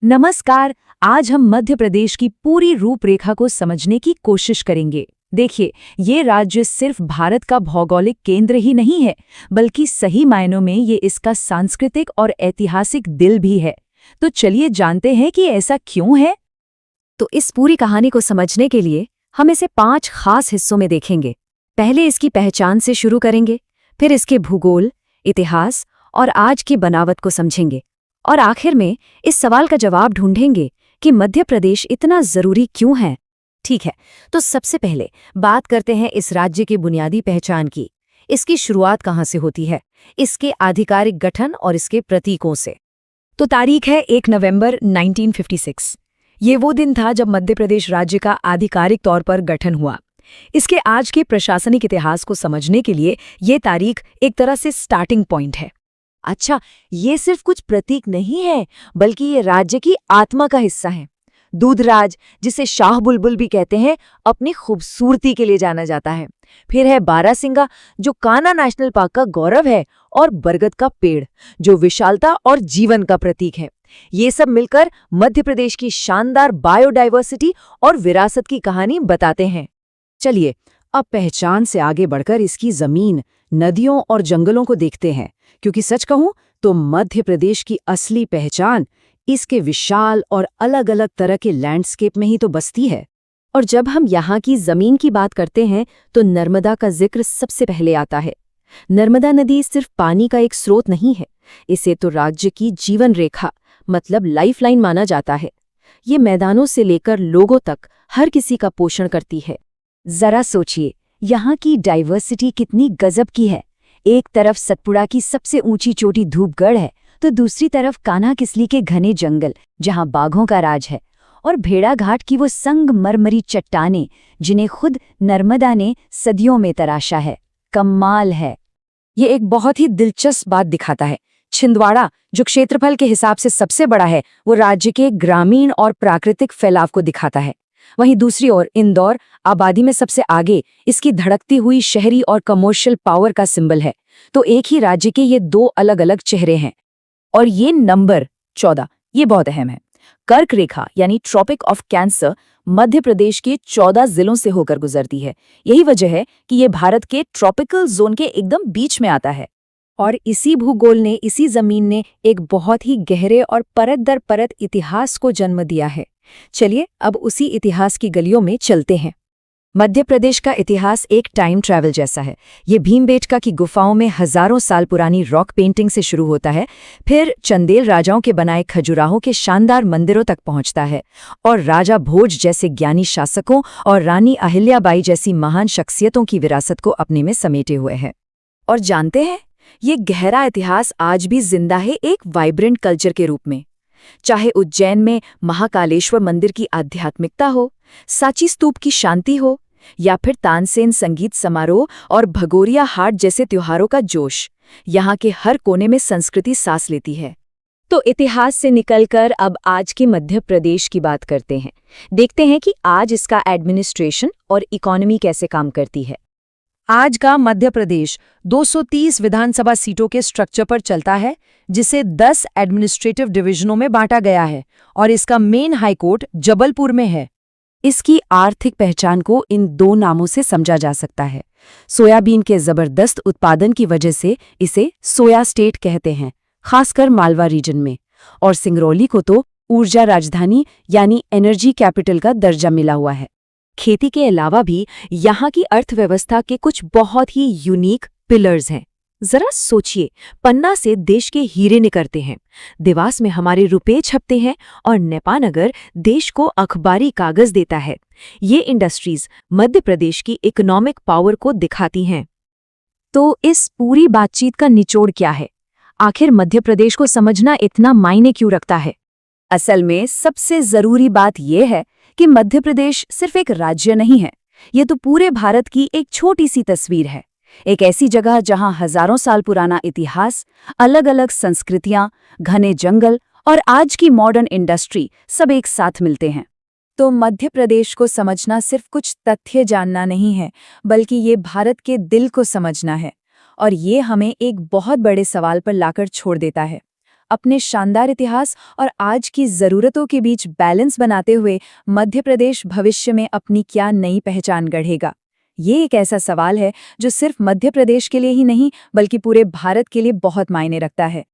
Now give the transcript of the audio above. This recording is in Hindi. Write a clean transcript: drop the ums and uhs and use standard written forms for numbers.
नमस्कार। आज हम मध्य प्रदेश की पूरी रूपरेखा को समझने की कोशिश करेंगे। देखिए, ये राज्य सिर्फ भारत का भौगोलिक केंद्र ही नहीं है, बल्कि सही मायनों में ये इसका सांस्कृतिक और ऐतिहासिक दिल भी है। तो चलिए जानते हैं कि ऐसा क्यों है। तो इस पूरी कहानी को समझने के लिए हम इसे 5 खास हिस्सों में देखेंगे। पहले इसकी पहचान से शुरू करेंगे, फिर इसके भूगोल, इतिहास और आज की बनावट को समझेंगे, और आखिर में इस सवाल का जवाब ढूंढेंगे कि मध्य प्रदेश इतना जरूरी क्यों है। ठीक है, तो सबसे पहले बात करते हैं इस राज्य की बुनियादी पहचान की। इसकी शुरुआत कहाँ से होती है, इसके आधिकारिक गठन और इसके प्रतीकों से। तो तारीख है 1 नवंबर 1956। ये वो दिन था जब मध्य प्रदेश राज्य का आधिकारिक तौर पर गठन हुआ। इसके आज के प्रशासनिक इतिहास को समझने के लिए ये तारीख एक तरह से स्टार्टिंग पॉइंट है। अच्छा, ये सिर्फ कुछ प्रतीक नहीं है, बल्कि ये राज्य की आत्मा का हिस्सा है। दूधराज, जिसे शाह बुलबुल भी कहते हैं, अपनी खूबसूरती के लिए जाना जाता है। फिर है बारासिंगा, जो कान्हा नेशनल पार्क का गौरव है, और बरगद का पेड़, जो विशालता और जीवन का प्रतीक है। ये सब मिलकर मध्य प्रदेश की शानदार बायोडायवर्सिटी और विरासत की कहानी बताते हैं। चलिए, अब पहचान से आगे बढ़कर इसकी जमीन, नदियों और जंगलों को देखते हैं, क्योंकि सच कहूं तो मध्य प्रदेश की असली पहचान इसके विशाल और अलग-अलग तरह के लैंडस्केप में ही तो बसती है। और जब हम यहाँ की जमीन की बात करते हैं तो नर्मदा का जिक्र सबसे पहले आता है। नर्मदा नदी सिर्फ पानी का एक स्रोत नहीं है, इसे तो राज्य की जीवन रेखा मतलब लाइफलाइन माना जाता है। ये मैदानों से लेकर लोगों तक हर किसी का पोषण करती है। जरा सोचिए, यहाँ की डाइवर्सिटी कितनी गजब की है। एक तरफ सतपुड़ा की सबसे ऊंची चोटी धूपगढ़ है, तो दूसरी तरफ कान्हा किसली के घने जंगल, जहाँ बाघों का राज है, और भेड़ाघाट की वो संगमरमरी चट्टानें, जिन्हें खुद नर्मदा ने सदियों में तराशा है। कमाल है। ये एक बहुत ही दिलचस्प बात दिखाता है। छिंदवाड़ा, जो क्षेत्रफल के हिसाब से सबसे बड़ा है, वो राज्य के ग्रामीण और प्राकृतिक फैलाव को दिखाता है। वहीं दूसरी ओर इंदौर, आबादी में सबसे आगे, इसकी धड़कती हुई शहरी और कमर्शियल पावर का सिंबल है। तो एक ही राज्य के ये दो अलग अलग चेहरे हैं। और ये नंबर 14, ये बहुत अहम है। कर्क रेखा यानी tropic of cancer Madhya Pradesh के 14 जिलों से होकर गुजरती है। यही वजह है कि ये भारत के ट्रॉपिकल जोन के एकदम बीच में आता है। और इसी भूगोल ने, इसी जमीन ने एक बहुत ही गहरे और परत दर परत इतिहास को जन्म दिया है। चलिए अब उसी इतिहास की गलियों में चलते हैं। मध्य प्रदेश का इतिहास एक टाइम ट्रैवल जैसा है। ये भीमबेटका की गुफाओं में हजारों साल पुरानी रॉक पेंटिंग से शुरू होता है, फिर चंदेल राजाओं के बनाए खजुराहों के शानदार मंदिरों तक पहुंचता है, और राजा भोज जैसे ज्ञानी शासकों और रानी अहिल्याबाई जैसी महान शख्सियतों की विरासत को अपने में समेटे हुए है। और जानते हैं, ये गहरा इतिहास आज भी जिंदा है एक वाइब्रेंट कल्चर के रूप में। चाहे उज्जैन में महाकालेश्वर मंदिर की आध्यात्मिकता हो, सांची स्तूप की शांति हो, या फिर तानसेन संगीत समारोह और भगोरिया हाट जैसे त्योहारों का जोश, यहाँ के हर कोने में संस्कृति सांस लेती है। तो इतिहास से निकलकर अब आज के मध्य प्रदेश की बात करते हैं। देखते हैं कि आज इसका एडमिनिस्ट्रेशन और इकोनॉमी कैसे काम करती है। आज का मध्य प्रदेश 230 विधानसभा सीटों के स्ट्रक्चर पर चलता है, जिसे 10 एडमिनिस्ट्रेटिव डिवीजनों में बांटा गया है, और इसका मेन हाईकोर्ट जबलपुर में है। इसकी आर्थिक पहचान को इन दो नामों से समझा जा सकता है। सोयाबीन के जबरदस्त उत्पादन की वजह से इसे सोया स्टेट कहते हैं, खासकर मालवा रीजन में। और सिंगरौली को तो ऊर्जा राजधानी यानी एनर्जी कैपिटल का दर्जा मिला हुआ है। खेती के अलावा भी यहाँ की अर्थव्यवस्था के कुछ बहुत ही यूनिक पिलर्स हैं। जरा सोचिए, पन्ना से देश के हीरे निकलते हैं, देवास में हमारे रुपए छपते हैं, और नेपानगर देश को अखबारी कागज देता है। ये इंडस्ट्रीज मध्य प्रदेश की इकोनॉमिक पावर को दिखाती हैं। तो इस पूरी बातचीत का निचोड़ क्या है? आखिर मध्य प्रदेश को समझना इतना मायने क्यों रखता है? असल में सबसे जरूरी बात यह है कि मध्य प्रदेश सिर्फ एक राज्य नहीं है, ये तो पूरे भारत की एक छोटी सी तस्वीर है। एक ऐसी जगह जहां हजारों साल पुराना इतिहास, अलग अलग संस्कृतियां, घने जंगल और आज की मॉडर्न इंडस्ट्री सब एक साथ मिलते हैं। तो मध्य प्रदेश को समझना सिर्फ कुछ तथ्य जानना नहीं है, बल्कि ये भारत के दिल को समझना है। और ये हमें एक बहुत बड़े सवाल पर लाकर छोड़ देता है। अपने शानदार इतिहास और आज की ज़रूरतों के बीच बैलेंस बनाते हुए मध्य प्रदेश भविष्य में अपनी क्या नई पहचान गढ़ेगा? ये एक ऐसा सवाल है जो सिर्फ मध्य प्रदेश के लिए ही नहीं बल्कि पूरे भारत के लिए बहुत मायने रखता है।